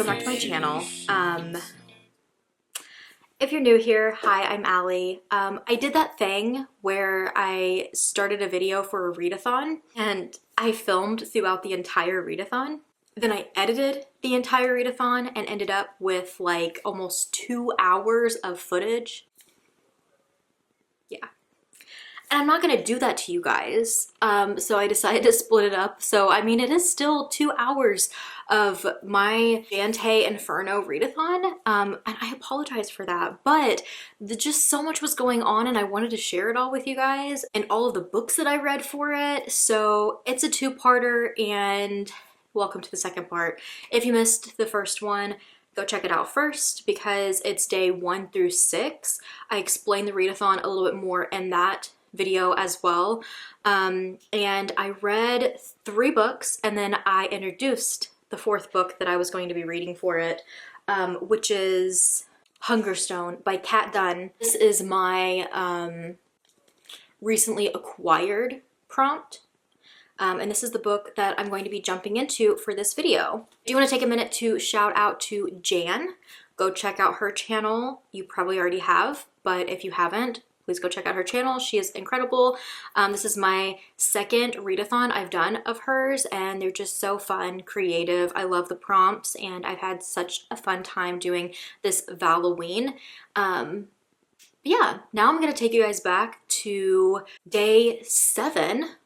welcome back to my channel. If you're new here, hi, I'm Allie. I did that thing where I started a video for a readathon and I filmed throughout the entire readathon. Then I edited the entire readathon and ended up with like almost 2 hours of footage. Yeah. And I'm not gonna do that to you guys. So I decided to split it up. So, I mean, it is still 2 hours of my Jante Inferno readathon. And I apologize for that, but just so much was going on and I wanted to share it all with you guys and all of the books that I read for it. So it's a two-parter and welcome to the second part. If you missed the first one, go check it out first because it's day 1 through 6. I explained the readathon a little bit more in that video as well. And I read 3 books and then I introduced the 4th book that I was going to be reading for it, which is Hungerstone by Dunn. This is my recently acquired prompt. And this is the book that I'm going to be jumping into for this video. I do want to take a minute to shout out to Jan. Go check out her channel. You probably already have, but if you haven't, please go check out her channel. She is incredible. This is my 2nd readathon I've done of hers and they're just so fun, creative. I love the prompts and I've had such a fun time doing this valloween. Yeah, now I'm gonna take you guys back to day 7,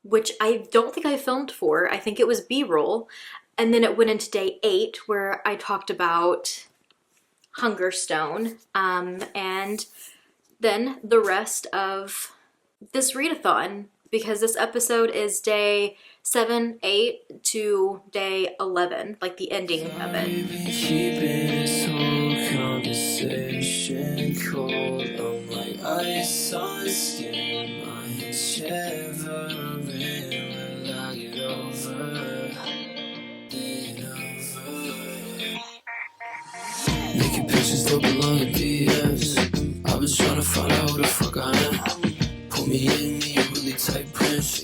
which I don't think I filmed for. I think it was B-roll. And then it went into day 8 where I talked about Hungerstone and then the rest of this readathon, because this episode is day 7, 8 to day 11, like the ending of it. Keeping this whole conversation cold. I'm like ice on skin, my hands shivering. Will I get over? Making pictures don't belong to BS. I was trying to find out who the fuck I am. Pull me in, me a really tight prince.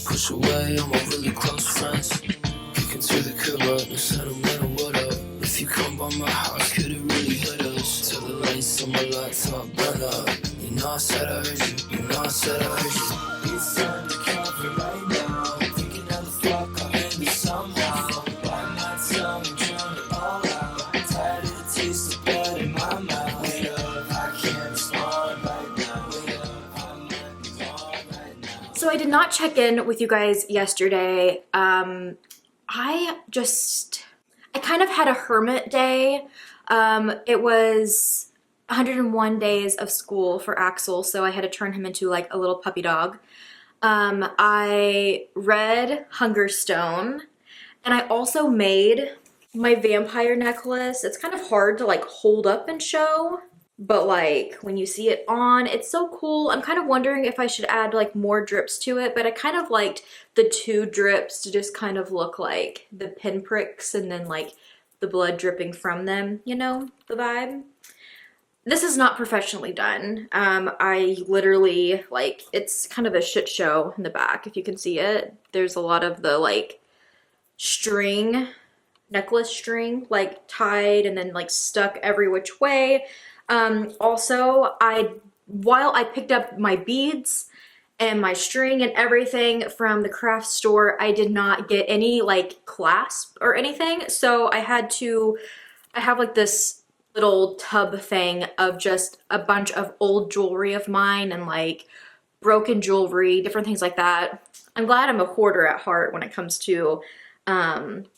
Push away all my really close friends. Kick into the crib, no sentimental, what up? If you come by my house, could it really hit us? Till the lights on my laptop burn up. You know I said I heard you, you know I said I heard you. It's undercover right now. Thinking how the fuck I end it somehow. Why not tell me, drown it all out? Tired of the taste of blood in my mouth. Wait up, I can't respond right now. Wait up, I might be wrong right now. So I did not check in with you guys yesterday. I kind of had a hermit day. It was 101 days of school for Axel, so I had to turn him into like a little puppy dog. I read Hungerstone, and I also made my vampire necklace. It's kind of hard to like hold up and show, but like when you see it on, it's so cool. I'm kind of wondering if I should add like more drips to it, but I kind of liked the 2 drips to just kind of look like the pinpricks and then like the blood dripping from them, you know, the vibe. This is not professionally done. I literally, like, it's kind of a shit show in the back, if you can see it. There's a lot of the like string, necklace string, like tied and then like stuck every which way. Also, while I picked up my beads and my string and everything from the craft store, I did not get any like clasp or anything. So I have like this little tub thing of just a bunch of old jewelry of mine and like broken jewelry, different things like that. I'm glad I'm a hoarder at heart when it comes to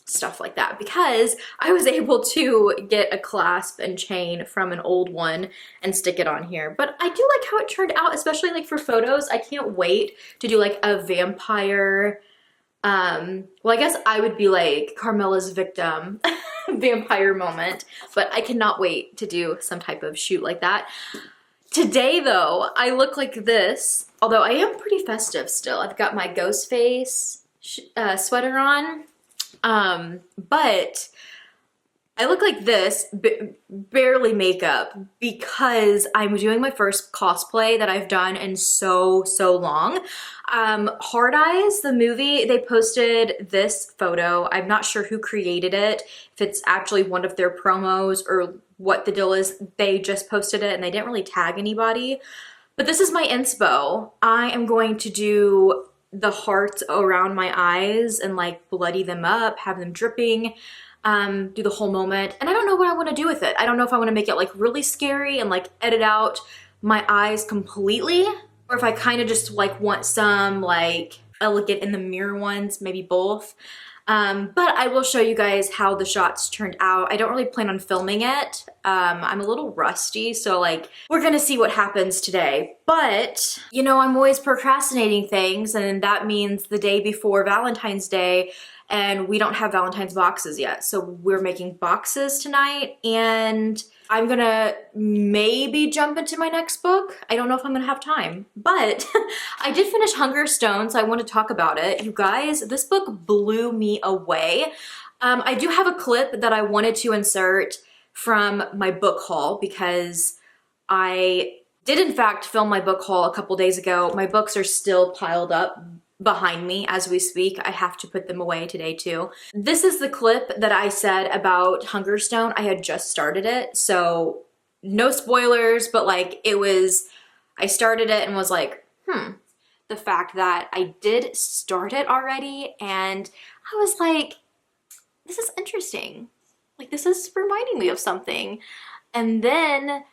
stuff like that, because I was able to get a clasp and chain from an old one and stick it on here. But I do like how it turned out, especially like for photos. I can't wait to do like a vampire, well, I guess I would be like Carmilla's victim vampire moment, but I cannot wait to do some type of shoot like that. Today though, I look like this, although I am pretty festive still. I've got my ghost face sweater on. But I look like this, barely makeup, because I'm doing my first cosplay that I've done in so long. Hard Eyes, the movie, they posted this photo. I'm not sure who created it, if it's actually one of their promos or what the deal is. They just posted it and they didn't really tag anybody. But this is my inspo. I am going to do the hearts around my eyes and like bloody them up, have them dripping. Do the whole moment. And I don't know what I want to do with it. I don't know if I want to make it like really scary and like edit out my eyes completely, or if I kind of just like want some like elegant in the mirror ones, maybe both. But I will show you guys how the shots turned out. I don't really plan on filming it. I'm a little rusty, so like we're gonna see what happens today. But you know, I'm always procrastinating things, and that means the day before Valentine's Day, and we don't have Valentine's boxes yet. So we're making boxes tonight, and I'm gonna maybe jump into my next book. I don't know if I'm gonna have time, but I did finish Hungerstone, so I want to talk about it. You guys, this book blew me away. I do have a clip that I wanted to insert from my book haul because I did in fact film my book haul a couple days ago. My books are still piled up behind me as we speak. I have to put them away today too. This is the clip that I said about Hungerstone. I had just started it, so no spoilers, but like it was, I started it and was like, the fact that I did start it already, and I was like, this is interesting. Like this is reminding me of something. And then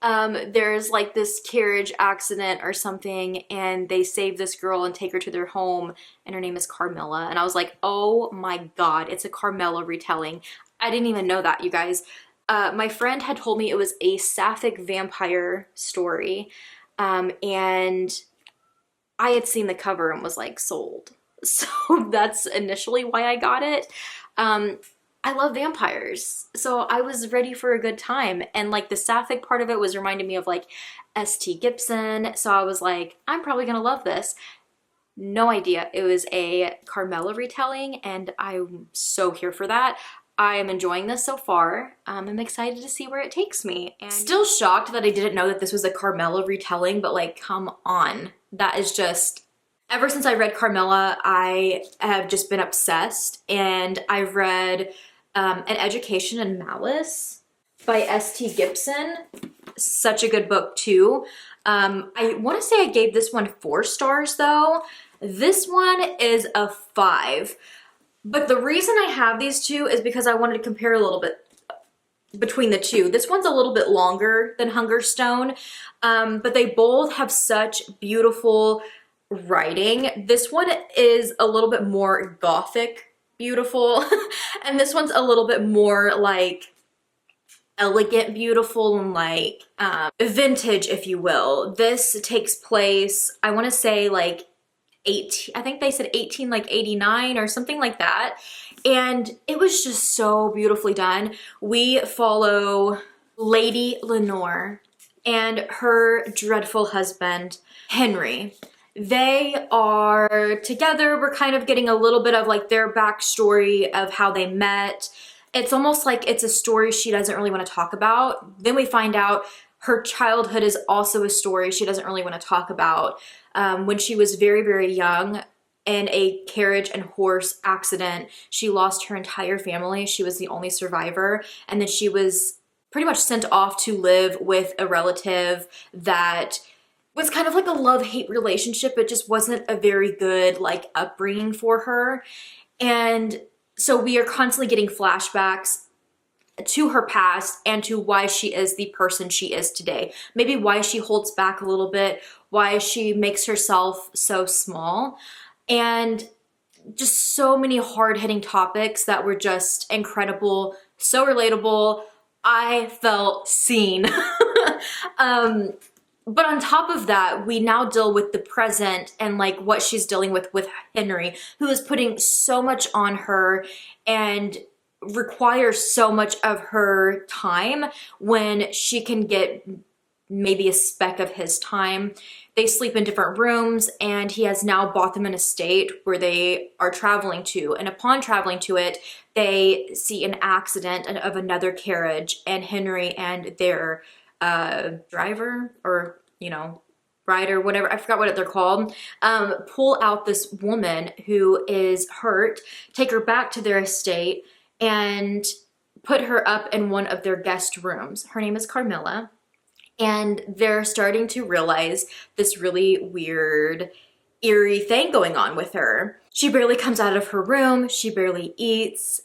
there's like this carriage accident or something, and they save this girl and take her to their home, and her name is Carmilla. And I was like, oh my God, it's a Carmilla retelling. I didn't even know that, you guys. My friend had told me it was a sapphic vampire story, and I had seen the cover and was like sold. So that's initially why I got it. I love vampires, so I was ready for a good time, and like the sapphic part of it was reminding me of like S.T. Gibson, so I was like, I'm probably gonna love this. No idea it was a Carmilla retelling, and I'm so here for that. I am enjoying this so far. I'm excited to see where it takes me, and still shocked that I didn't know that this was a Carmilla retelling, but like, come on. That is just, ever since I read Carmilla, I have just been obsessed, and I've read An Education in Malice by S.T. Gibson. Such a good book too. I want to say I gave this one 4 stars though. This one is a 5. But the reason I have these two is because I wanted to compare a little bit between the two. This one's a little bit longer than Hungerstone, but they both have such beautiful writing. This one is a little bit more gothic beautiful, and this one's a little bit more like elegant beautiful and like vintage, if you will. This takes place, I want to say like 18, I think they said 18 like 89 or something like that, and it was just so beautifully done. We follow Lady Lenore and her dreadful husband Henry. They are together. We're kind of getting a little bit of like their backstory of how they met. It's almost like it's a story she doesn't really want to talk about. Then we find out her childhood is also a story she doesn't really want to talk about. When she was very young, in a carriage and horse accident, she lost her entire family. She was the only survivor, and then she was pretty much sent off to live with a relative that was kind of like a love-hate relationship. It just wasn't a very good like upbringing for her. And so we are constantly getting flashbacks to her past and to why she is the person she is today. Maybe why she holds back a little bit, why she makes herself so small, and just so many hard-hitting topics that were just incredible, so relatable. I felt seen. But on top of that, we now deal with the present and like what she's dealing with Henry, who is putting so much on her and requires so much of her time when she can get maybe a speck of his time. They sleep in different rooms, and he has now bought them an estate where they are traveling to. And upon traveling to it, they see an accident of another carriage, and Henry and their driver, or, you know, rider, whatever, I forgot what they're called, pull out this woman who is hurt, take her back to their estate, and put her up in one of their guest rooms. Her name is Carmilla. And they're starting to realize this really weird, eerie thing going on with her. She barely comes out of her room. She barely eats.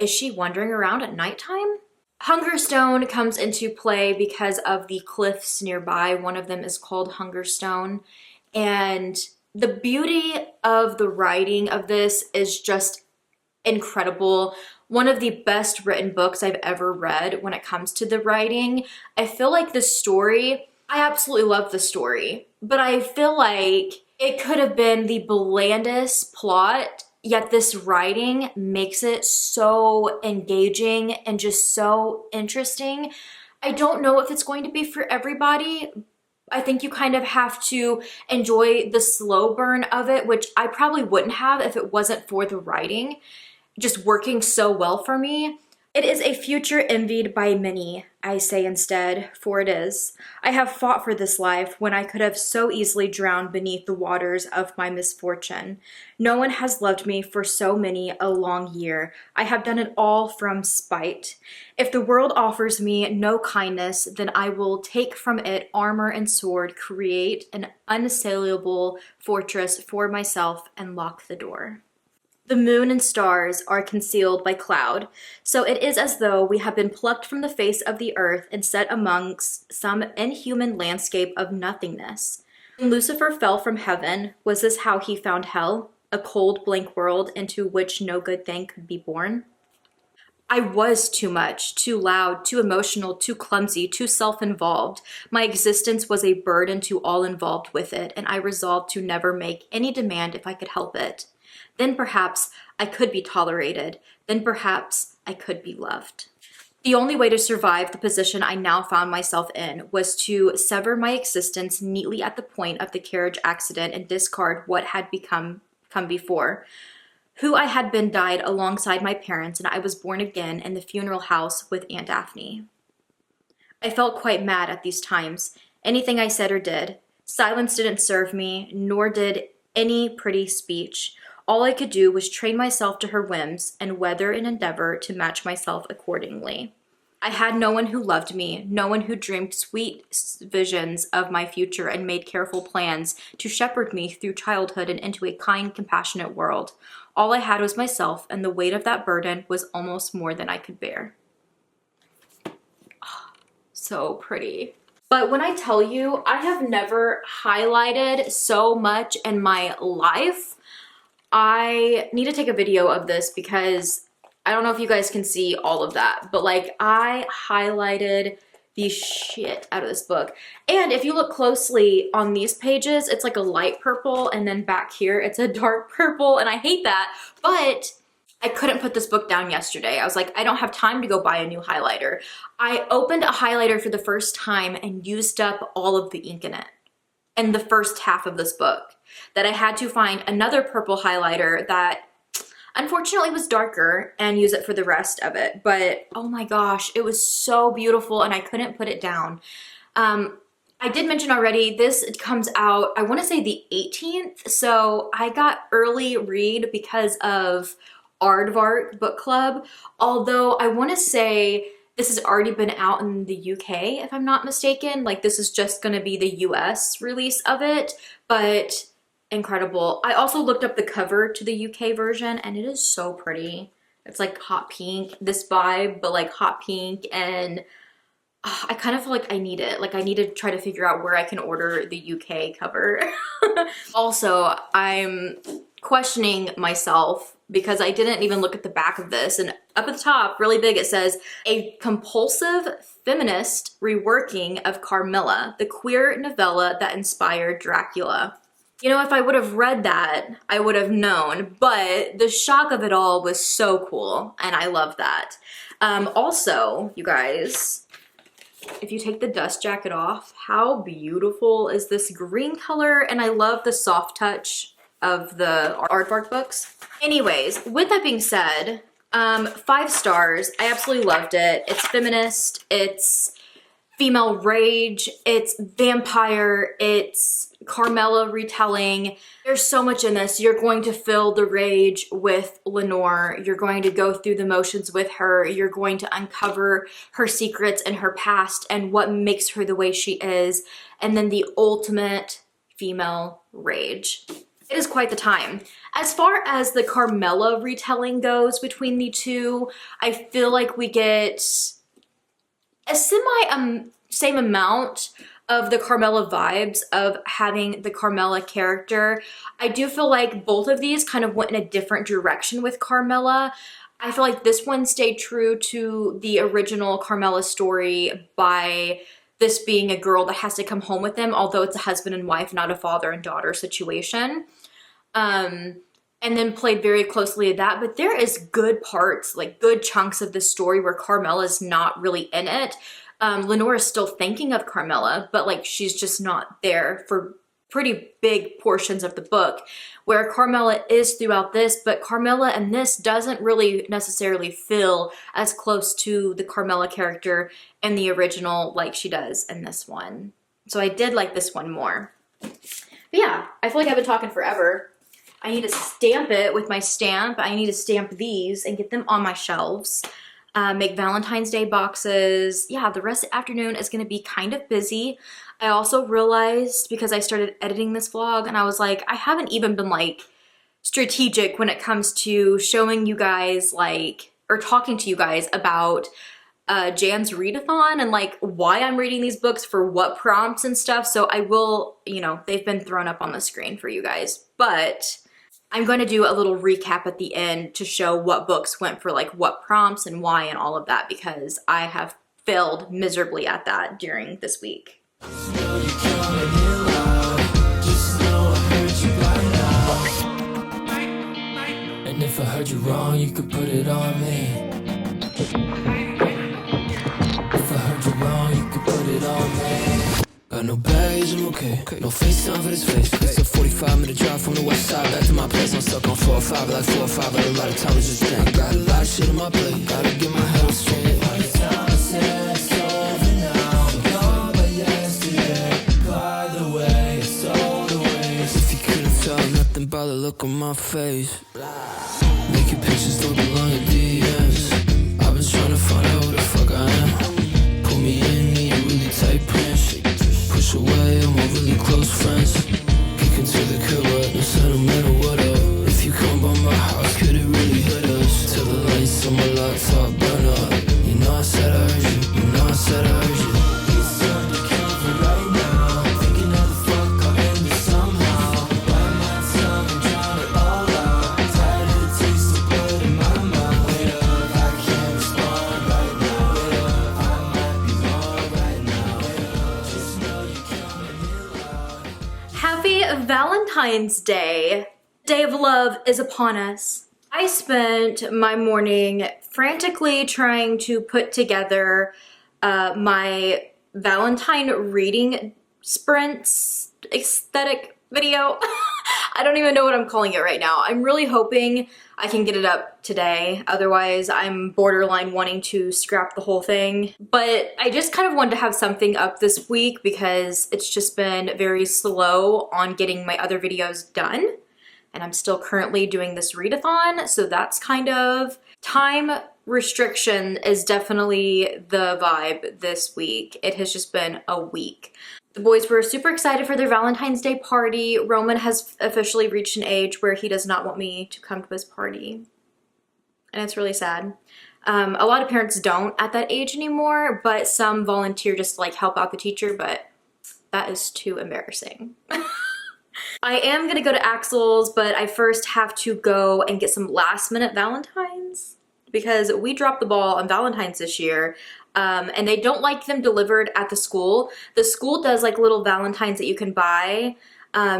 Is she wandering around at nighttime? Hungerstone comes into play because of the cliffs nearby. One of them is called Hungerstone. And the beauty of the writing of this is just incredible. One of the best written books I've ever read when it comes to the writing. I feel like the story, I absolutely love the story, but I feel like it could have been the blandest plot, yet this writing makes it so engaging and just so interesting. I don't know if it's going to be for everybody. I think you kind of have to enjoy the slow burn of it, which I probably wouldn't have if it wasn't for the writing just working so well for me. It is a future envied by many, I say instead, for it is. I have fought for this life when I could have so easily drowned beneath the waters of my misfortune. No one has loved me for so many a long year. I have done it all from spite. If the world offers me no kindness, then I will take from it armor and sword, create an unassailable fortress for myself, and lock the door. The moon and stars are concealed by cloud, so it is as though we have been plucked from the face of the earth and set amongst some inhuman landscape of nothingness. When Lucifer fell from heaven, was this how he found hell? A cold, blank world into which no good thing could be born? I was too much, too loud, too emotional, too clumsy, too self-involved. My existence was a burden to all involved with it, and I resolved to never make any demand if I could help it. Then perhaps I could be tolerated. Then perhaps I could be loved. The only way to survive the position I now found myself in was to sever my existence neatly at the point of the carriage accident and discard what had come before. Who I had been died alongside my parents, and I was born again in the funeral house with Aunt Daphne. I felt quite mad at these times. Anything I said or did. Silence didn't serve me, nor did any pretty speech. All I could do was train myself to her whims and weather and endeavor to match myself accordingly. I had no one who loved me, no one who dreamed sweet visions of my future and made careful plans to shepherd me through childhood and into a kind, compassionate world. All I had was myself, and the weight of that burden was almost more than I could bear. Oh, so pretty. But when I tell you, I have never highlighted so much in my life. I need to take a video of this because I don't know if you guys can see all of that, but like I highlighted the shit out of this book. And if you look closely on these pages, it's like a light purple, and then back here it's a dark purple, and I hate that, but I couldn't put this book down yesterday. I was like, I don't have time to go buy a new highlighter. I opened a highlighter for the first time and used up all of the ink in it in the first half of this book, that I had to find another purple highlighter that unfortunately was darker and use it for the rest of it. But oh my gosh, it was so beautiful and I couldn't put it down. I did mention already, this comes out, I want to say the 18th. So I got early read because of Aardvark Book Club. Although I want to say this has already been out in the UK, if I'm not mistaken. Like this is just going to be the US release of it, but incredible. I also looked up the cover to the UK version and it is so pretty. It's like hot pink, this vibe, but like hot pink, and I kind of feel like I need it. Like I need to try to figure out where I can order the UK cover. Also, I'm questioning myself because I didn't even look at the back of this, and up at the top, really big, it says, a compulsive feminist reworking of Carmilla, the queer novella that inspired Dracula. You know, if I would have read that, I would have known, but the shock of it all was so cool, and I love that. Also, you guys, if you take the dust jacket off, how beautiful is this green color? And I love the soft touch of the aardvark books. Anyways, with that being said, 5 stars. I absolutely loved it. It's feminist, it's female rage, it's vampire, it's Carmilla retelling. There's so much in this. You're going to feel the rage with Lenore. You're going to go through the motions with her. You're going to uncover her secrets and her past and what makes her the way she is. And then the ultimate female rage. It is quite the time. As far as the Carmilla retelling goes between the two, I feel like we get a same amount of the Carmilla vibes of having the Carmilla character. I do feel like both of these kind of went in a different direction with Carmilla. I feel like this one stayed true to the original Carmilla story by this being a girl that has to come home with them, although it's a husband and wife, not a father and daughter situation. And then played very closely to that. But there is good parts, like good chunks of the story where Carmilla's not really in it. Lenore is still thinking of Carmilla, but like she's just not there for pretty big portions of the book, where Carmilla is throughout this, but Carmilla in this doesn't really necessarily feel as close to the Carmilla character in the original like she does in this one. So I did like this one more. But yeah, I feel like I've been talking forever. I need to stamp it with my stamp. I need to stamp these and get them on my shelves. Make Valentine's Day boxes. Yeah, the rest of the afternoon is going to be kind of busy. I also realized, because I started editing this vlog, and I was like, I haven't even been like strategic when it comes to showing you guys like, or talking to you guys about Jan's readathon and like why I'm reading these books for what prompts and stuff. So I will, you know, they've been thrown up on the screen for you guys, but I'm going to do a little recap at the end to show what books went for like what prompts and why and all of that, because I have failed miserably at that during this week. And if I heard you wrong, you could put it on me. If I heard you wrong, you could put it on me. Got no baggage, I'm okay. No FaceTime for this face. It's a 45-minute drive from the west side back to my place. I'm stuck on 4 or 5, like 4 or 5, but a lot of time is just blank. Got a lot of shit on my plate. Gotta get my head on straight. By the time I said it's over now, gone by yesterday. By the way, it's all the ways. If you couldn't tell nothing by the look on my face. Making pictures don't belong to DMs. I've been trying to find out who the fuck I am. Pull me in, need a really tight print. Push away, I'm with really close friends. Kick into the curb, no sentimental what up. If you come by my house, could it really hurt us? Till the lights on my laptop burn up. You know I said I heard you, you know I said I heard you. It's time to comfort right now. Thinking how the fuck I ended somehow. Bite my tongue and drown it all out. Tired of the taste of blood in my mouth. Wait up, I can't respond right now. Wait up, I might be gone right now. Wait up, just know you coming in loud. Happy Valentine's Day. Day of love is upon us. I spent my morning frantically trying to put together my Valentine reading sprints aesthetic video. I don't even know what I'm calling it right now. I'm really hoping I can get it up today. Otherwise, I'm borderline wanting to scrap the whole thing. But I just kind of wanted to have something up this week because it's just been very slow on getting my other videos done. And I'm still currently doing this readathon, so that's kind of time restriction is definitely the vibe this week. It has just been a week. The boys were super excited for their Valentine's Day party. Roman has officially reached an age where he does not want me to come to his party. And it's really sad. A lot of parents don't at that age anymore, but some volunteer just to like help out the teacher, but that is too embarrassing. I am gonna go to Axel's, but I first have to go and get some last minute Valentines because we dropped the ball on Valentines this year. And they don't like them delivered at the school. The school does like little Valentines that you can buy,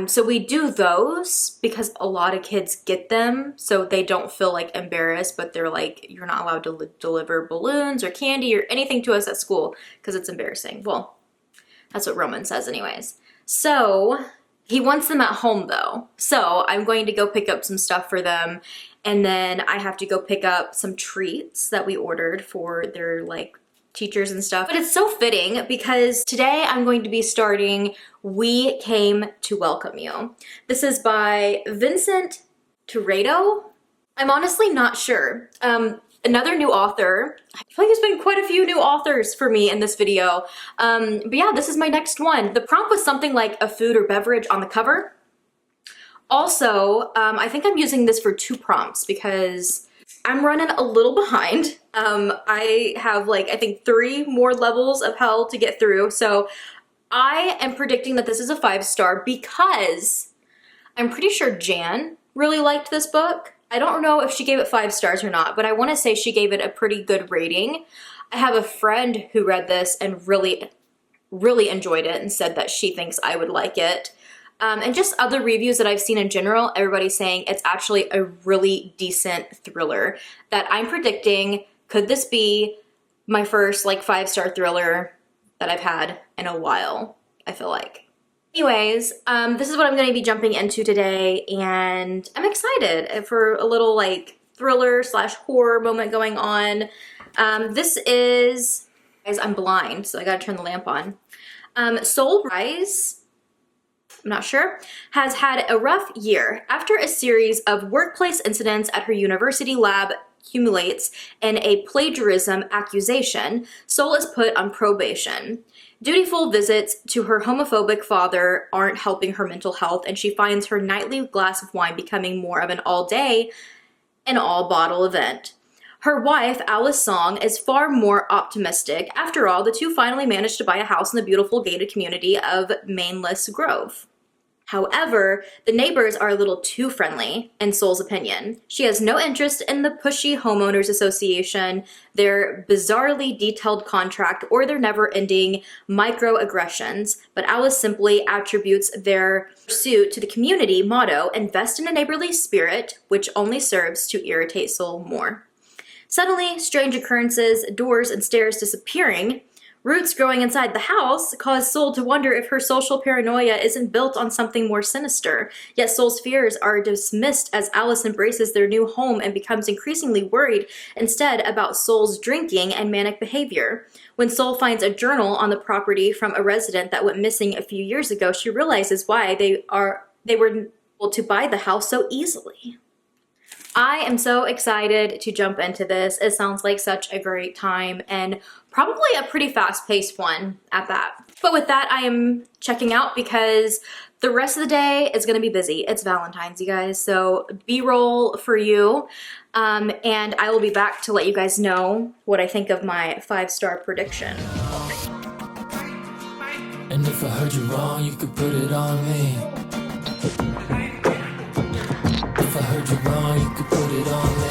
So we do those because a lot of kids get them, so they don't feel like embarrassed, but they're like, you're not allowed to deliver balloons or candy or anything to us at school because it's embarrassing. Well, that's what Roman says anyways. So he wants them at home though. So I'm going to go pick up some stuff for them, and then I have to go pick up some treats that we ordered for their like teachers and stuff. But it's so fitting because today I'm going to be starting We Came to Welcome You. This is by Vincent Tirado. I'm honestly not sure. Another new author. I feel like there's been quite a few new authors for me in this video. But yeah, this is my next one. The prompt was something like a food or beverage on the cover. Also, I think I'm using this for 2 prompts because I'm running a little behind. I have like, I think 3 more levels of hell to get through. So I am predicting that this is a 5-star because I'm pretty sure Jan really liked this book. I don't know if she gave it 5 stars or not, but I want to say she gave it a pretty good rating. I have a friend who read this and really enjoyed it and said that she thinks I would like it. And just other reviews that I've seen in general, everybody's saying it's actually a really decent thriller that I'm predicting. Could this be my first like 5-star thriller that I've had in a while, I feel like. Anyways, this is what I'm going to be jumping into today, and I'm excited for a little like thriller slash horror moment going on. This is, guys, I'm blind, so I gotta turn the lamp on. Soul Rise, I'm not sure, has had a rough year. After a series of workplace incidents at her university lab accumulates in a plagiarism accusation, Soul is put on probation. Dutiful visits to her homophobic father aren't helping her mental health, and she finds her nightly glass of wine becoming more of an all-day and all-bottle event. Her wife, Alice Song, is far more optimistic. After all, the two finally managed to buy a house in the beautiful gated community of Mainless Grove. However, the neighbors are a little too friendly, in Soul's opinion. She has no interest in the pushy homeowners association, their bizarrely detailed contract, or their never-ending microaggressions, but Alice simply attributes their pursuit to the community motto, invest in a neighborly spirit, which only serves to irritate Soul more. Suddenly, strange occurrences, doors and stairs disappearing, roots growing inside the house cause Soul to wonder if her social paranoia isn't built on something more sinister. Yet Soul's fears are dismissed as Alice embraces their new home and becomes increasingly worried instead about Soul's drinking and manic behavior. When Soul finds a journal on the property from a resident that went missing a few years ago, she realizes why they were able to buy the house so easily. I am so excited to jump into this. It sounds like such a great time and probably a pretty fast-paced one at that. But with that, I am checking out because the rest of the day is gonna be busy. It's Valentine's, you guys, so B-roll for you. And I will be back to let you guys know what I think of my 5-star prediction. And if I heard you wrong, you could put it on me. If I heard you wrong, you could put it on me.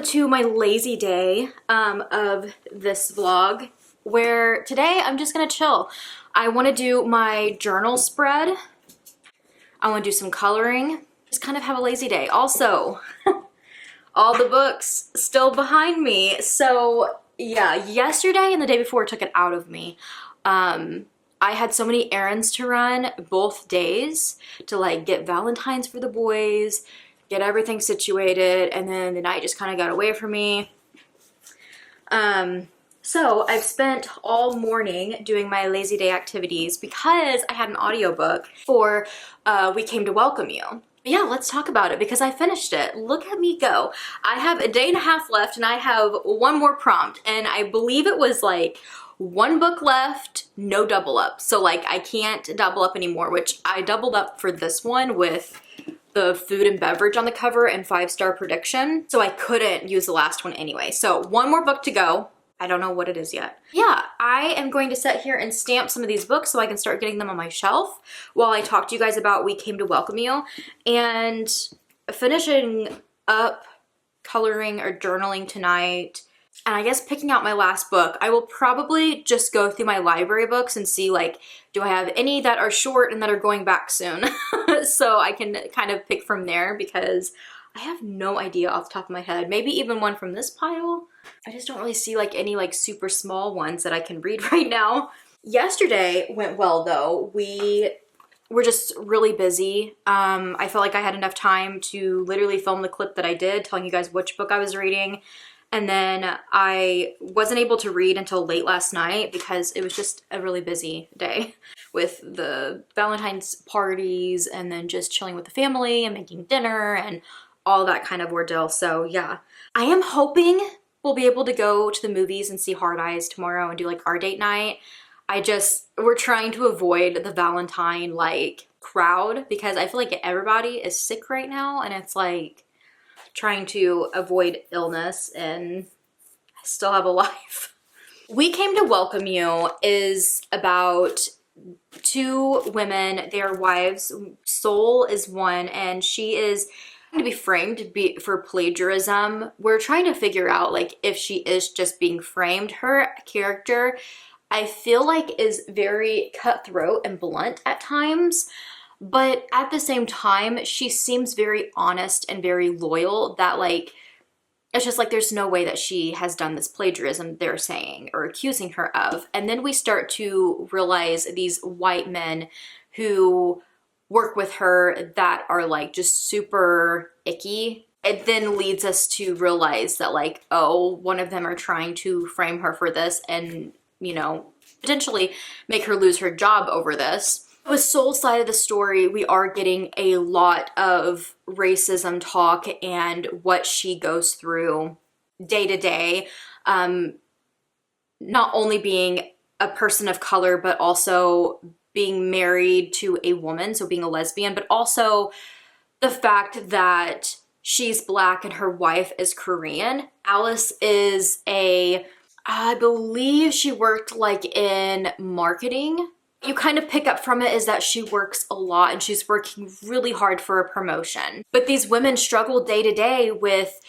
to my lazy day of this vlog, where today I'm just gonna chill. I wanna do my journal spread. I wanna do some coloring. Just kind of have a lazy day. Also, all the books still behind me. So yeah, yesterday and the day before took it out of me. I had so many errands to run both days to like get Valentines for the boys, get everything situated, and then the night just kind of got away from me. So I've spent all morning doing my lazy day activities because I had an audiobook for We Came to Welcome You. Yeah, let's talk about it because I finished it. Look at me go. I have a day and a half left and I have one more prompt, and I believe it was like one book left, no double up. So like I can't double up anymore, which I doubled up for this one with the food and beverage on the cover and 5-star prediction. So I couldn't use the last one anyway. So one more book to go. I don't know what it is yet. Yeah, I am going to sit here and stamp some of these books so I can start getting them on my shelf while I talk to you guys about We Came to Welcome You, and finishing up coloring or journaling tonight. And I guess picking out my last book. I will probably just go through my library books and see like, do I have any that are short and that are going back soon? So I can kind of pick from there because I have no idea off the top of my head. Maybe even one from this pile. I just don't really see like any like super small ones that I can read right now. Yesterday went well though. We were just really busy. I felt like I had enough time to literally film the clip that I did telling you guys which book I was reading. And then I wasn't able to read until late last night because it was just a really busy day with the Valentine's parties and then just chilling with the family and making dinner and all that kind of ordeal. So yeah, I am hoping we'll be able to go to the movies and see Hard Eyes tomorrow and do like our date night. We're trying to avoid the Valentine like crowd because I feel like everybody is sick right now and it's like trying to avoid illness and I still have a life. We Came to Welcome You is about two women, their wives. Soul is one, and she is to be framed for plagiarism. We're trying to figure out like if she is just being framed. Her character, I feel like, is very cutthroat and blunt at times, but at the same time, she seems very honest and very loyal that like, it's just like there's no way that she has done this plagiarism they're saying or accusing her of. And then we start to realize these white men who work with her that are like just super icky. It then leads us to realize that like, oh, one of them are trying to frame her for this and, you know, potentially make her lose her job over this. With Soul's side of the story, we are getting a lot of racism talk and what she goes through day to day. Not only being a person of color, but also being married to a woman, so being a lesbian, but also the fact that she's Black and her wife is Korean. Alice is I believe she worked like in marketing. You kind of pick up from it is that she works a lot and she's working really hard for a promotion. But these women struggle day to day with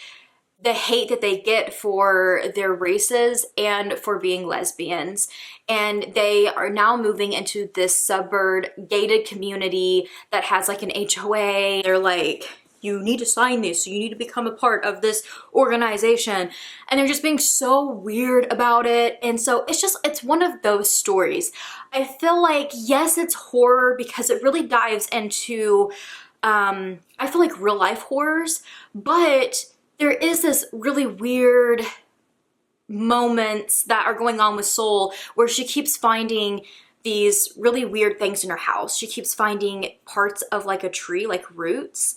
the hate that they get for their races and for being lesbians. And they are now moving into this suburb gated community that has like an HOA. They're like, you need to sign this, you need to become a part of this organization. And they're just being so weird about it. And so it's one of those stories. I feel like, yes, it's horror because it really dives into, I feel like real life horrors, but there is this really weird moments that are going on with Soul where she keeps finding these really weird things in her house. She keeps finding parts of like a tree, like roots,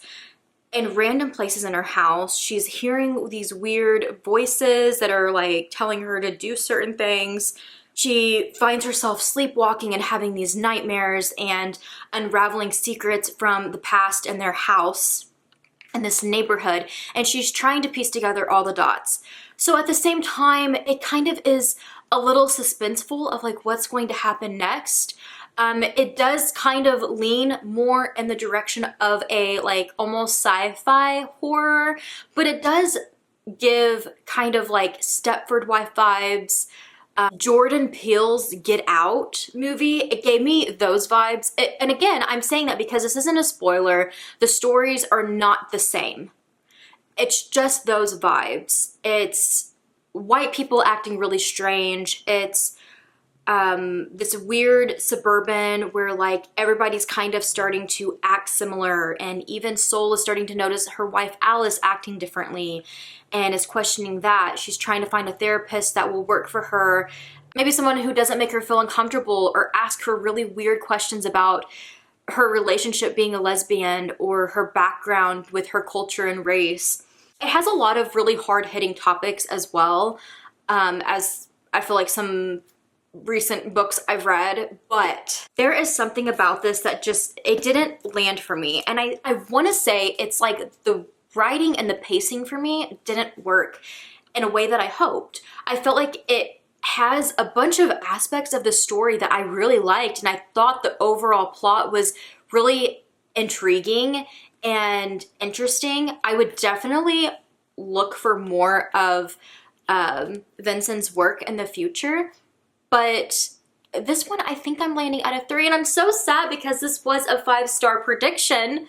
in random places in her house. She's hearing these weird voices that are like telling her to do certain things. She finds herself sleepwalking and having these nightmares and unraveling secrets from the past in their house in this neighborhood. And she's trying to piece together all the dots. So at the same time, it kind of is a little suspenseful of like what's going to happen next. It does kind of lean more in the direction of a like almost sci-fi horror, but it does give kind of like Stepford Wife vibes. Jordan Peele's Get Out movie, it gave me those vibes. And again, I'm saying that because this isn't a spoiler. The stories are not the same. It's just those vibes. It's white people acting really strange. It's this weird suburban where like everybody's kind of starting to act similar, and even Soul is starting to notice her wife Alice acting differently and is questioning that. She's trying to find a therapist that will work for her, maybe someone who doesn't make her feel uncomfortable or ask her really weird questions about her relationship being a lesbian or her background with her culture and race. It has a lot of really hard-hitting topics as well, as I feel like some recent books I've read, but there is something about this that just, it didn't land for me. And I want to say it's like the writing and the pacing for me didn't work in a way that I hoped. I felt like it has a bunch of aspects of the story that I really liked, and I thought the overall plot was really intriguing and interesting. I would definitely look for more of Vincent's work in the future, but this one I think I'm landing at a 3, and I'm so sad because this was a 5-star prediction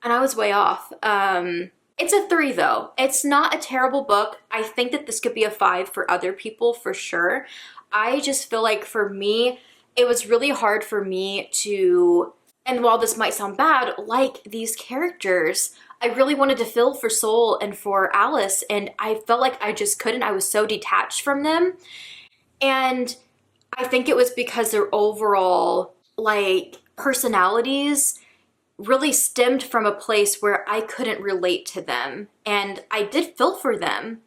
and I was way off. It's a 3 though. It's not a terrible book. I think that this could be a 5 for other people for sure. I just feel like for me, it was really hard for me to, and while this might sound bad, like these characters. I really wanted to feel for Soul and for Alice, and I felt like I just couldn't. I was so detached from them. And I think it was because their overall like personalities really stemmed from a place where I couldn't relate to them. And I did feel for them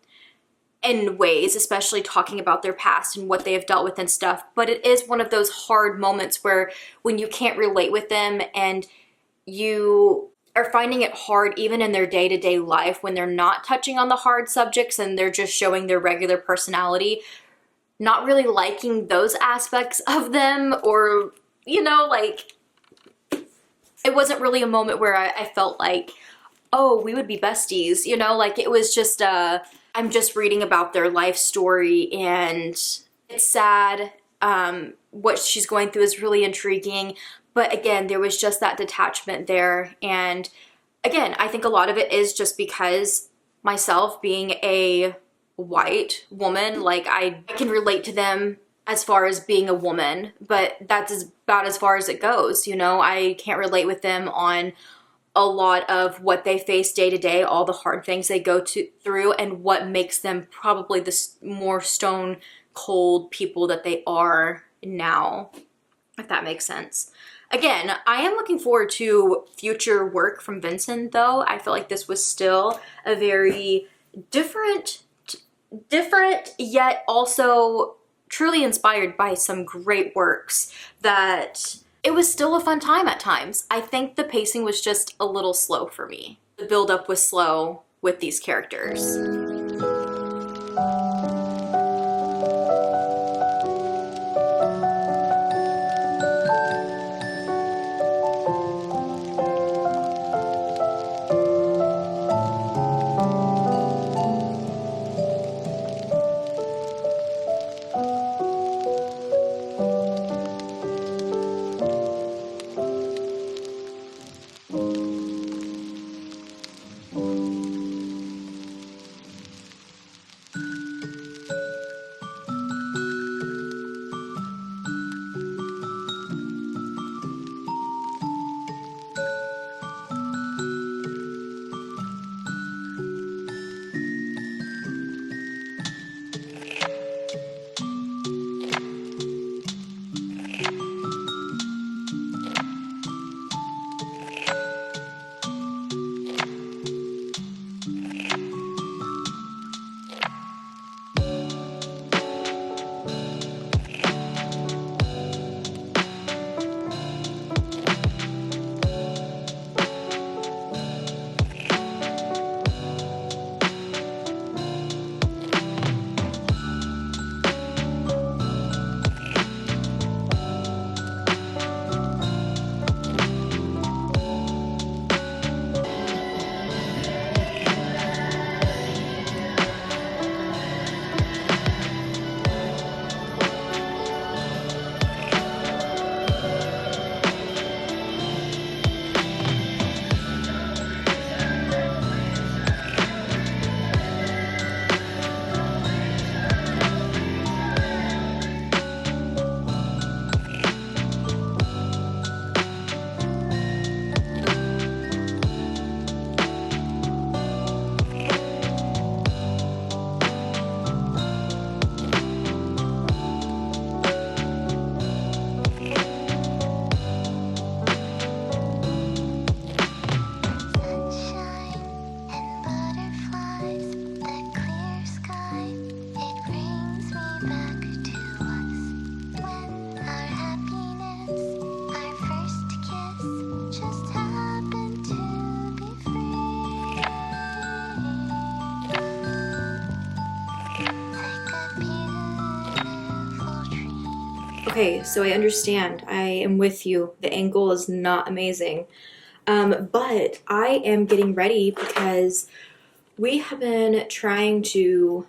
in ways, especially talking about their past and what they have dealt with and stuff. But it is one of those hard moments where when you can't relate with them and you are finding it hard even in their day-to-day life when they're not touching on the hard subjects and they're just showing their regular personality, not really liking those aspects of them, or, you know, like, it wasn't really a moment where I felt like, oh, we would be besties, you know, like it was just, I'm just reading about their life story and it's sad. What she's going through is really intriguing, but again, there was just that detachment there. And again, I think a lot of it is just because myself being a white woman, like I can relate to them as far as being a woman, but that's about as far as it goes. You know, I can't relate with them on a lot of what they face day to day, all the hard things they go through, and what makes them probably the more stone cold people that they are now, if that makes sense. Again, I am looking forward to future work from Vincent though. I feel like this was still a very different yet also truly inspired by some great works, that it was still a fun time at times. I think the pacing was just a little slow for me. The build-up was slow with these characters. Okay, so I understand. I am with you. The angle is not amazing. But I am getting ready because we have been trying to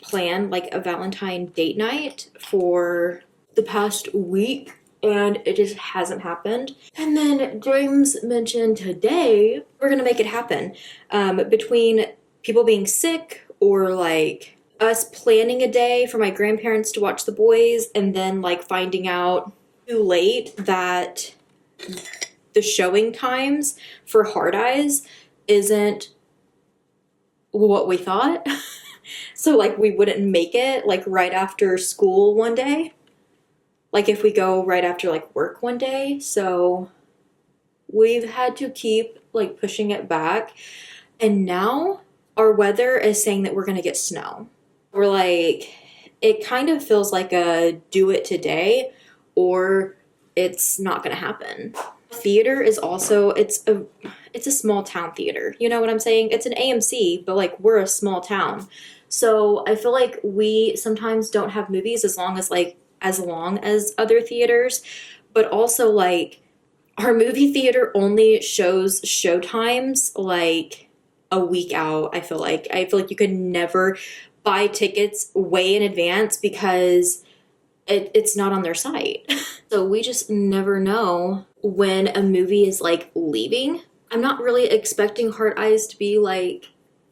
plan like a Valentine date night for the past week and it just hasn't happened. And then James mentioned today we're gonna make it happen. Between people being sick or like us planning a day for my grandparents to watch the boys and then like finding out too late that the showing times for Hard Eyes isn't what we thought. So like we wouldn't make it like right after school one day. Like if we go right after like work one day. So we've had to keep like pushing it back. And now our weather is saying that we're gonna get snow. We're like, it kind of feels like a do it today or it's not gonna happen. Theater is also, it's a small town theater. You know what I'm saying? It's an AMC, but like we're a small town. So I feel like we sometimes don't have movies as long as other theaters, but also like our movie theater only shows showtimes like a week out. I feel like you could never buy tickets way in advance because it's not on their site. So we just never know when a movie is like leaving. I'm not really expecting Heart Eyes to be like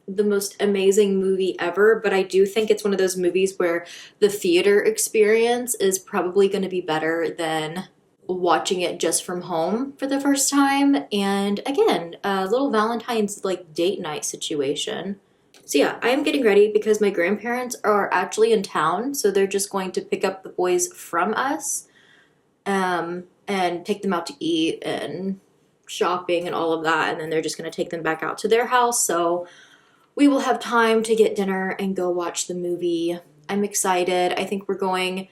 the most amazing movie ever, but I do think it's one of those movies where the theater experience is probably going to be better than watching it just from home for the first time. And again, a little Valentine's like date night situation. So yeah, I am getting ready because my grandparents are actually in town, so they're just going to pick up the boys from us, and take them out to eat and shopping and all of that, and then they're just going to take them back out to their house. So we will have time to get dinner and go watch the movie. I'm excited. I think we're going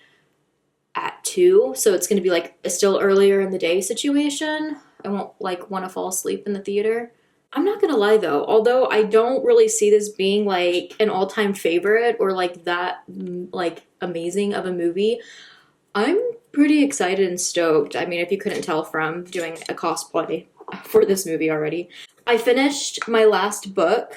at 2, so it's going to be like a still earlier in the day situation. I won't like want to fall asleep in the theater. I'm not gonna lie though, although I don't really see this being like an all-time favorite or like that like amazing of a movie, I'm pretty excited and stoked. I mean, if you couldn't tell from doing a cosplay for this movie already. I finished my last book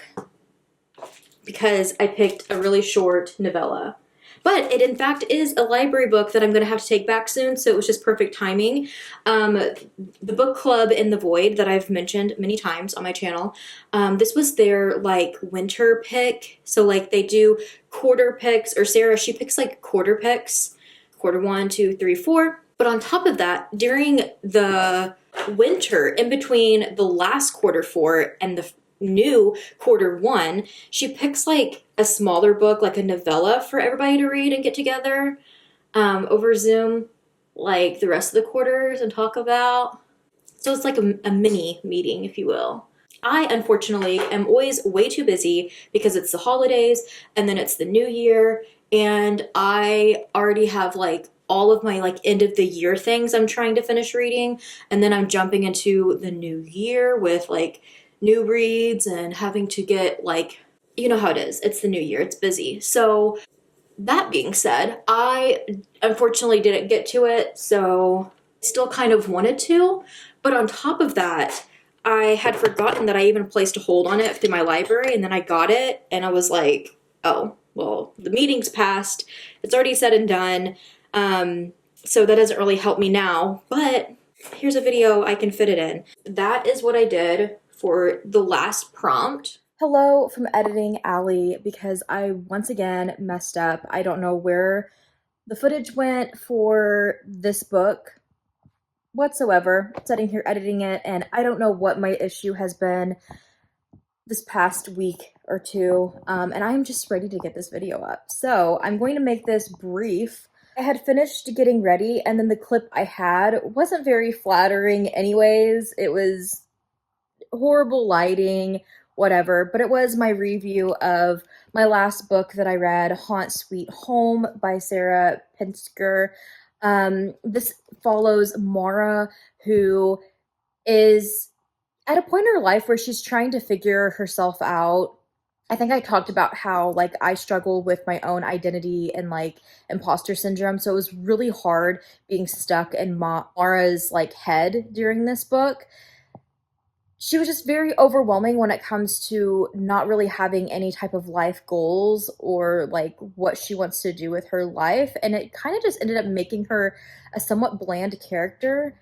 because I picked a really short novella. But it in fact is a library book that I'm going to have to take back soon, so it was just perfect timing. The book club in the Void that I've mentioned many times on my channel, this was their like winter pick. So like they do quarter picks, or Sarah, she picks like quarter picks, quarter 1, 2, 3, 4. But on top of that, during the winter, in between the last quarter 4 and the new quarter 1, she picks like a smaller book, like a novella for everybody to read and get together over Zoom, like the rest of the quarters and talk about. So it's like a mini meeting, if you will. I, unfortunately, am always way too busy because it's the holidays and then it's the new year, and I already have like all of my like end of the year things I'm trying to finish reading, and then I'm jumping into the new year with like new reads and having to get like, you know how it is. It's the new year. It's busy. So that being said, I unfortunately didn't get to it. So still kind of wanted to. But on top of that, I had forgotten that I even placed a hold on it through my library. And then I got it and I was like, oh, well, the meeting's passed. It's already said and done. So that doesn't really help me now. But here's a video I can fit it in. That is what I did for the last prompt. Hello from Editing Alley, because I once again messed up. I don't know where the footage went for this book whatsoever. Sitting here editing it, and I don't know what my issue has been this past week or two, and I'm just ready to get this video up. So I'm going to make this brief. I had finished getting ready, and then the clip I had wasn't very flattering anyways. It was horrible lighting, whatever, but it was my review of my last book that I read, Haunt Sweet Home by Sarah Pinsker. This follows Mara, who is at a point in her life where she's trying to figure herself out I think I talked about how like I struggle with my own identity and like imposter syndrome. So it was really hard being stuck in Mara's like head during this book. She was just very overwhelming when it comes to not really having any type of life goals or like what she wants to do with her life. And it kind of just ended up making her a somewhat bland character.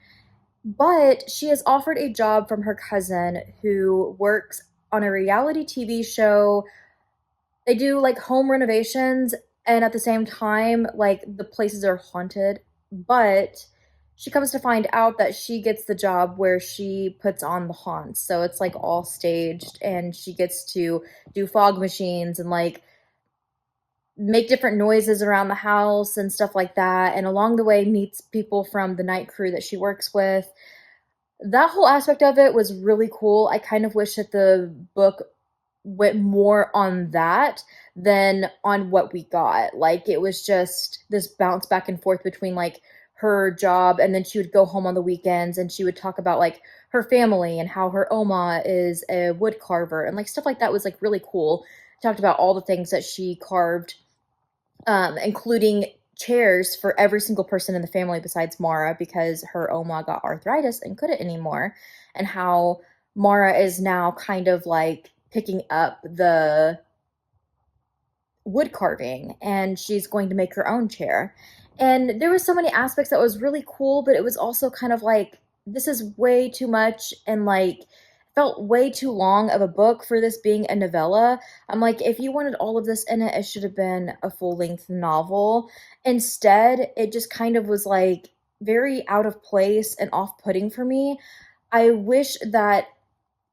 But she is offered a job from her cousin who works on a reality TV show. They do like home renovations, and at the same time, like the places are haunted. But she comes to find out that she gets the job where she puts on the haunts. So it's like all staged, and she gets to do fog machines and like make different noises around the house and stuff like that. And along the way, meets people from the night crew that she works with. That whole aspect of it was really cool. I kind of wish that the book went more on that than on what we got. Like it was just this bounce back and forth between like her job, and then she would go home on the weekends and she would talk about like her family and how her Oma is a wood carver and like stuff like that was like really cool. Talked about all the things that she carved, including chairs for every single person in the family besides Mara because her Oma got arthritis and couldn't anymore, and how Mara is now kind of like picking up the wood carving and she's going to make her own chair. And there were so many aspects that was really cool, but it was also kind of like this is way too much and like felt way too long of a book for this being a novella. I'm like, if you wanted all of this in it, it should have been a full-length novel. Instead, it just kind of was like very out of place and off-putting for me. I wish that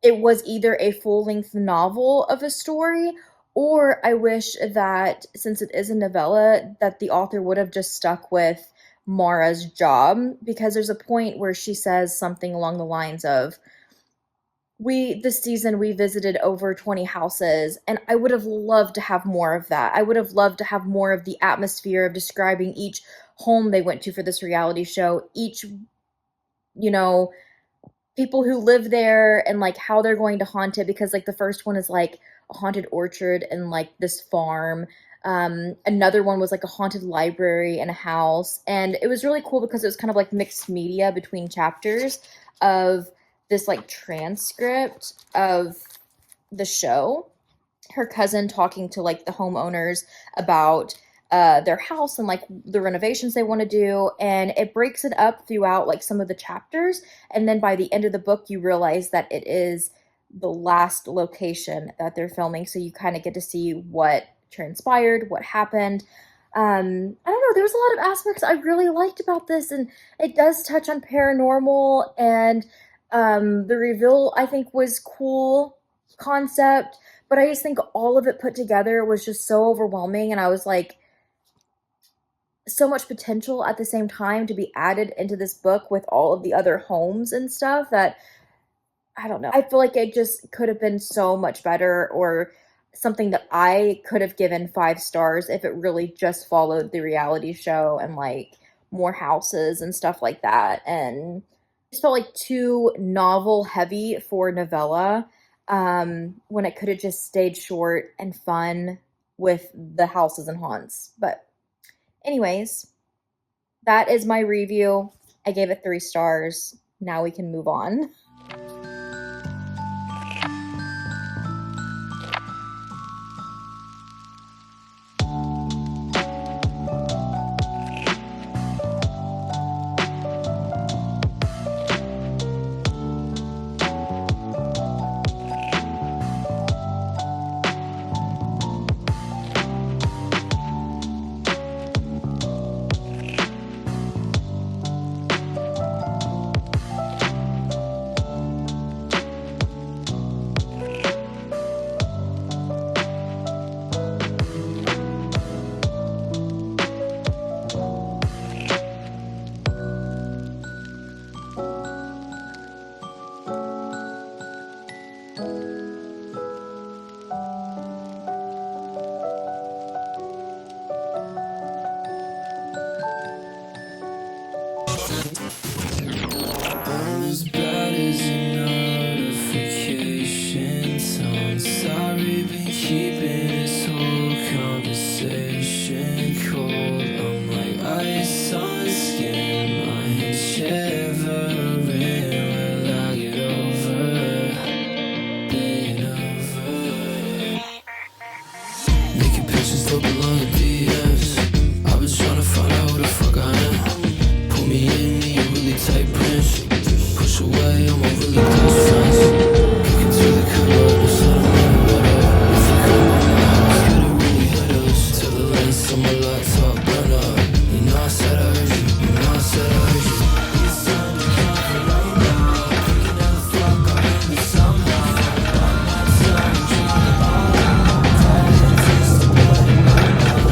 it was either a full-length novel of a story, or I wish that since it is a novella, that the author would have just stuck with Mara's job, because there's a point where she says something along the lines of, this season we visited over 20 houses, and I would have loved to have more of that. I would have loved to have more of the atmosphere of describing each home they went to for this reality show, each, people who live there and like how they're going to haunt it, because like the first one is like a haunted orchard and like this farm. Another one was like a haunted library and a house, and it was really cool because it was kind of like mixed media between chapters of this like transcript of the show, her cousin talking to like the homeowners about their house and like the renovations they want to do, and it breaks it up throughout like some of the chapters, and then by the end of the book you realize that it is the last location that they're filming, so you kind of get to see what transpired, what happened. I don't know, there was a lot of aspects I really liked about this, and it does touch on paranormal, and the reveal I think was cool concept, but I just think all of it put together was just so overwhelming, and I was like, so much potential at the same time to be added into this book with all of the other homes and stuff that, I don't know. I feel like it just could have been so much better, or something that I could have given 5 stars if it really just followed the reality show and like more houses and stuff like that. And it just felt like too novel heavy for novella, when it could have just stayed short and fun with the houses and haunts. But anyways, that is my review. I gave it 3 stars. Now we can move on. away all my really close friends. Kicking through the cupboard, no settlement, whatever. If you come by my house, could it really hit us? Till the lights on my laptop burn up. You know I said I heard you, you know I said I heard you. It's time to conquer right now. Picking up the fuck up in the somehow. One night stand, drink all out. Tired and taste the blood in my mouth.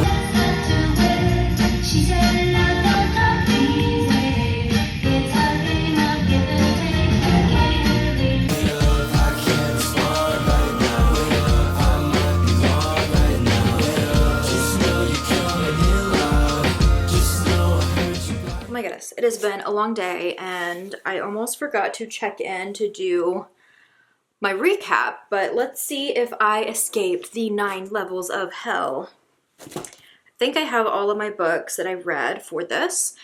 She said it not that easy. It's hurting, I'll give it a take. I can't believe I can't respond right now. I might be wrong right now. Just know you're coming in loud. Just know I heard you. Oh my goodness, it has been a long day and I almost forgot to check in to do my recap, but let's see if I escaped the 9 levels of hell. I think I have all of my books that I read for this.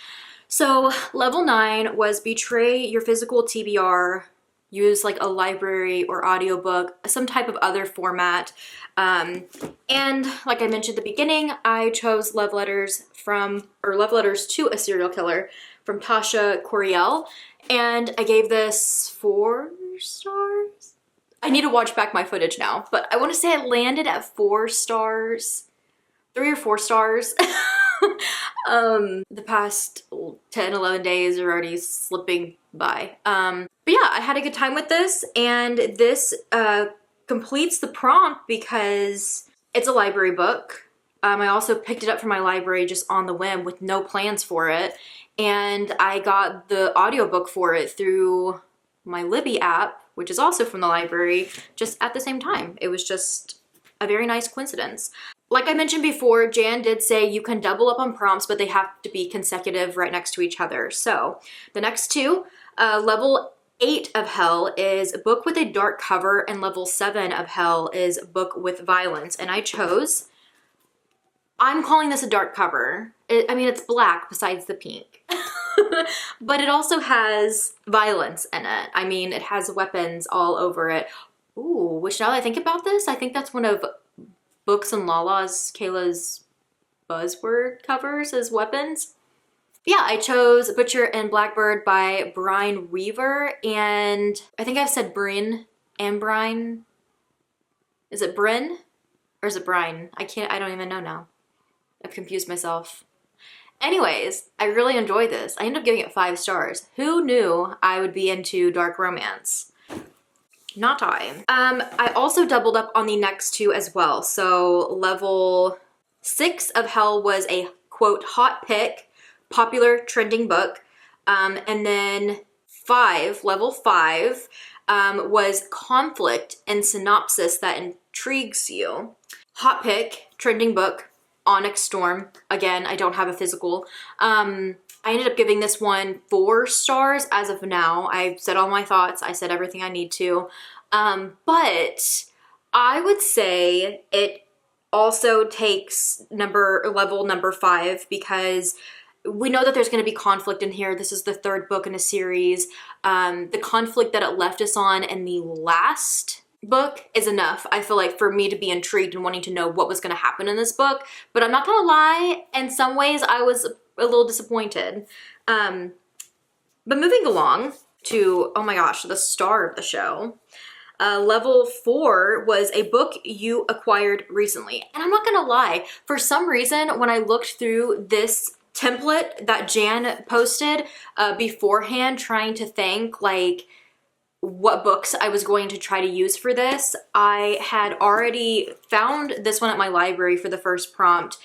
So level 9 was betray your physical TBR, use like a library or audiobook, some type of other format. And like I mentioned at the beginning, I chose love letters to a serial killer from Tasha Coriel. And I gave this 4 stars. I need to watch back my footage now, but I want to say I landed at 4 stars. 3 or 4 stars. The past 10, 11 days are already slipping by. But yeah, I had a good time with this, and this completes the prompt because it's a library book. I also picked it up from my library just on the whim with no plans for it, and I got the audiobook for it through my Libby app, which is also from the library, just at the same time. It was just a very nice coincidence. Like I mentioned before, Jan did say you can double up on prompts, but they have to be consecutive right next to each other. So the next 2, level 8 of hell is a book with a dark cover, and level 7 of hell is a book with violence. And I chose, I'm calling this a dark cover. I mean, it's black besides the pink. But it also has violence in it. I mean, it has weapons all over it. Ooh, which now that I think about this, I think that's one of Books and Lala's, Kayla's buzzword covers as weapons. Yeah, I chose Butcher and Blackbird by Brian Weaver, and I think I've said Bryn and Brian. Is it Bryn or is it Brian? I don't even know now. I've confused myself. Anyways, I really enjoyed this. I ended up giving it 5 stars. Who knew I would be into dark romance? Not I. I also doubled up on the next 2 as well. So level 6 of hell was a quote hot pick, popular trending book. And then level 5 was conflict and synopsis that intrigues you. Hot pick, trending book, Onyx Storm. Again, I don't have a physical. I ended up giving this one 4 stars as of now. I've said all my thoughts. I said everything I need to. But I would say it also takes level number 5 because we know that there's going to be conflict in here. This is the 3rd book in a series. The conflict that it left us on in the last book is enough, I feel like, for me to be intrigued and wanting to know what was going to happen in this book. But I'm not going to lie, in some ways I was a little disappointed. But moving along to, oh my gosh, the star of the show. Level 4 was a book you acquired recently. And I'm not gonna lie, for some reason, when I looked through this template that Jan posted beforehand, trying to think like what books I was going to try to use for this, I had already found this one at my library for the first prompt,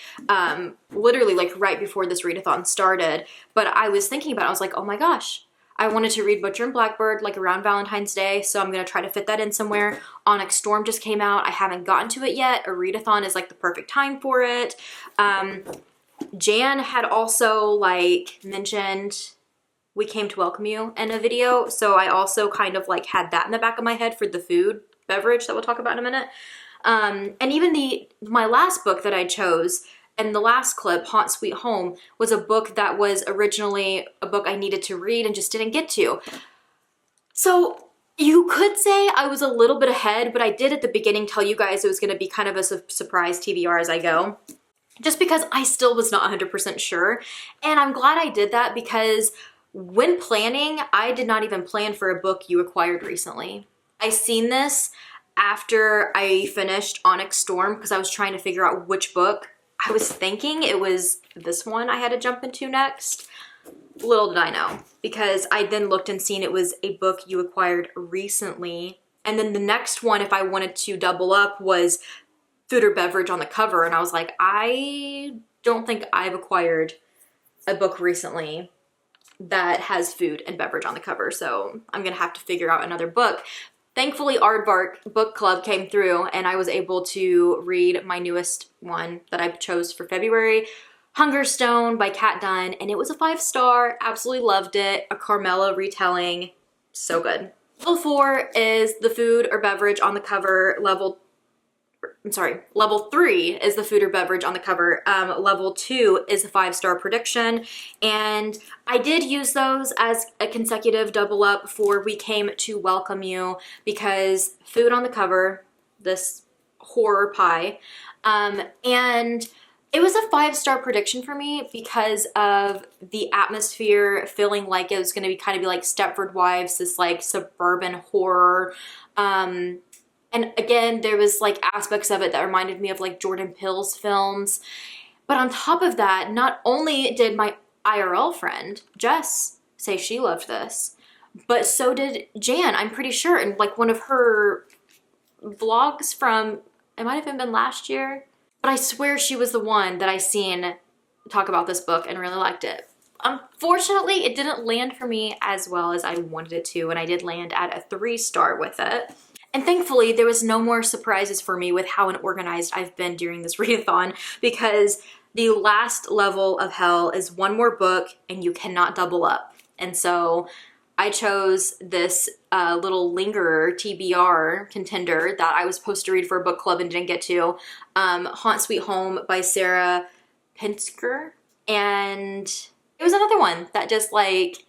literally like right before this readathon started. But I was thinking about it, I was like, oh my gosh, I wanted to read Butcher and Blackbird like around Valentine's Day, so I'm gonna try to fit that in somewhere. Onyx Storm just came out. I haven't gotten to it yet. A readathon is like the perfect time for it. Jan had also like mentioned We Came to Welcome You in a video, so I also kind of like had that in the back of my head for the food beverage that we'll talk about in a minute. And even my last book that I chose in the last clip, Haunt Sweet Home, was a book that was originally a book I needed to read and just didn't get to. So you could say I was a little bit ahead, but I did at the beginning tell you guys it was going to be kind of a surprise TBR as I go, just because I still was not 100% sure. And I'm glad I did that because When planning, I did not even plan for a book you acquired recently. I seen this after I finished Onyx Storm because I was trying to figure out which book. I was thinking it was this one I had to jump into next. Little did I know, because I then looked and seen it was a book you acquired recently. And then the next one, if I wanted to double up, was Food or Beverage on the cover. And I was like, I don't think I've acquired a book recently that has food and beverage on the cover. So I'm gonna have to figure out another book. Thankfully, Aardvark Book Club came through and I was able to read my newest one that I chose for February, Hungerstone by Dunn, and it was a 5-star, absolutely loved it. A Carmilla retelling, so good. Level 4 is the food or beverage on the cover. Level 3 is the food or beverage on the cover. Level 2 is a 5-star prediction. And I did use those as a consecutive double up before We Came to Welcome You, because food on the cover, this horror pie, and it was a 5-star prediction for me because of the atmosphere, feeling like it was going to be kind of be like Stepford Wives, this like suburban horror. And again, there was like aspects of it that reminded me of like Jordan Peele's films. But on top of that, not only did my IRL friend, Jess, say she loved this, but so did Jan, I'm pretty sure. And like one of her vlogs from, it might have even been last year, but I swear she was the one that I seen talk about this book and really liked it. Unfortunately, it didn't land for me as well as I wanted it to, and I did land at a 3-star with it. And thankfully, there was no more surprises for me with how unorganized I've been during this readathon, because the last level of hell is one more book and you cannot double up. And so I chose this little lingerer TBR contender that I was supposed to read for a book club and didn't get to, Haunt Sweet Home by Sarah Pinsker. And it was another one that just like,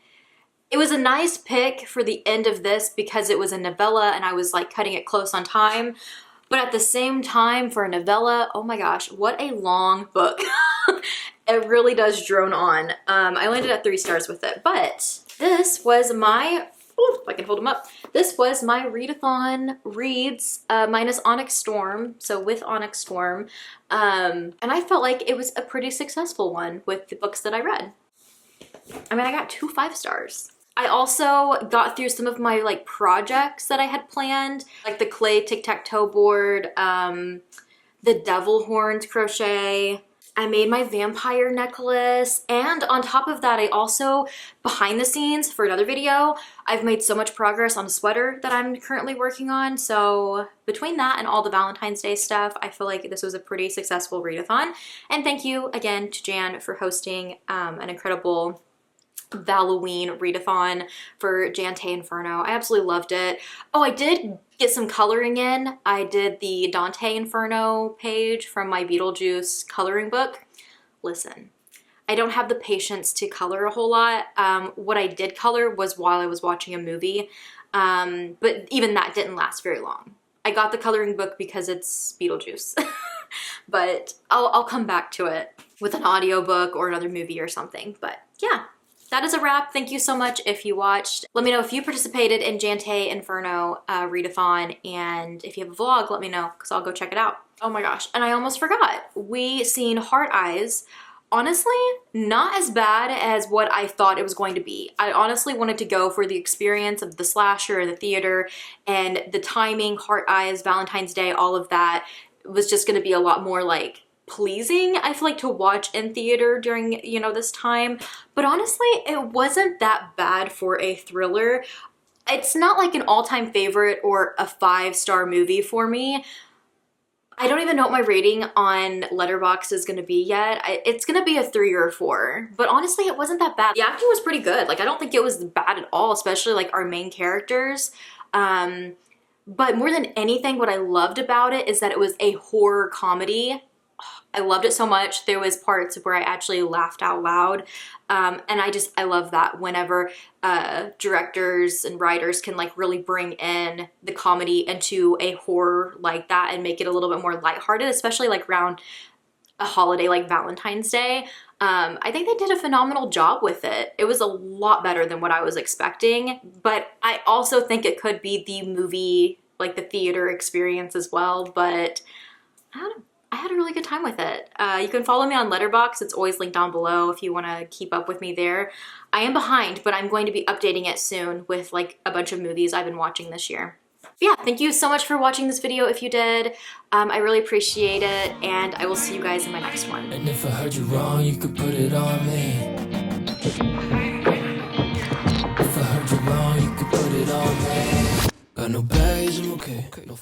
it was a nice pick for the end of this because it was a novella and I was like cutting it close on time. But at the same time, for a novella, oh my gosh, what a long book. It really does drone on. I landed at 3 stars with it, but this was my, if I can hold them up, this was my readathon reads minus Onyx Storm, so with Onyx Storm. And I felt like it was a pretty successful one with the books that I read. I mean, I got 2 5-stars. I also got through some of my like projects that I had planned, like the clay tic-tac-toe board, the devil horns crochet. I made my vampire necklace, and on top of that, I also, behind the scenes for another video, I've made so much progress on a sweater that I'm currently working on. So between that and all the Valentine's Day stuff, I feel like this was a pretty successful readathon. And thank you again to Jan for hosting an incredible Valloween readathon for Jante Inferno. I absolutely loved it. Oh, I did get some coloring in. I did the Dante Inferno page from my Beetlejuice coloring book. Listen, I don't have the patience to color a whole lot. What I did color was while I was watching a movie, but even that didn't last very long. I got the coloring book because it's Beetlejuice, but I'll come back to it with an audiobook or another movie or something. But yeah. That is a wrap. Thank you so much if you watched. Let me know if you participated in Jante Inferno readathon, and if you have a vlog, let me know because I'll go check it out. Oh my gosh, and I almost forgot. We seen Heart Eyes. Honestly, not as bad as what I thought it was going to be. I honestly wanted to go for the experience of the slasher, the theater, and the timing, Heart Eyes, Valentine's Day, all of that was just gonna be a lot more like pleasing, I feel like, to watch in theater during, you know, this time. But honestly, it wasn't that bad for a thriller. It's not like an all-time favorite or a 5-star movie for me. I don't even know what my rating on Letterboxd is gonna be yet. It's gonna be a 3 or a 4, but honestly, it wasn't that bad. The acting was pretty good. Like, I don't think it was bad at all, especially like our main characters. But more than anything, what I loved about it is that it was a horror comedy. I loved it so much. There was parts where I actually laughed out loud. And I love that whenever directors and writers can like really bring in the comedy into a horror like that and make it a little bit more lighthearted, especially like around a holiday like Valentine's Day. I think they did a phenomenal job with it. It was a lot better than what I was expecting, but I also think it could be the movie, like the theater experience as well, but I don't know. I had a really good time with it. You can follow me on Letterboxd. It's always linked down below if you want to keep up with me there. I am behind, but I'm going to be updating it soon with like a bunch of movies I've been watching this year. But yeah, thank you so much for watching this video if you did. I really appreciate it, and I will see you guys in my next one. And if I heard you wrong, you could put it on me. If I heard you wrong, you could put it on me. Got no bags, I'm okay. No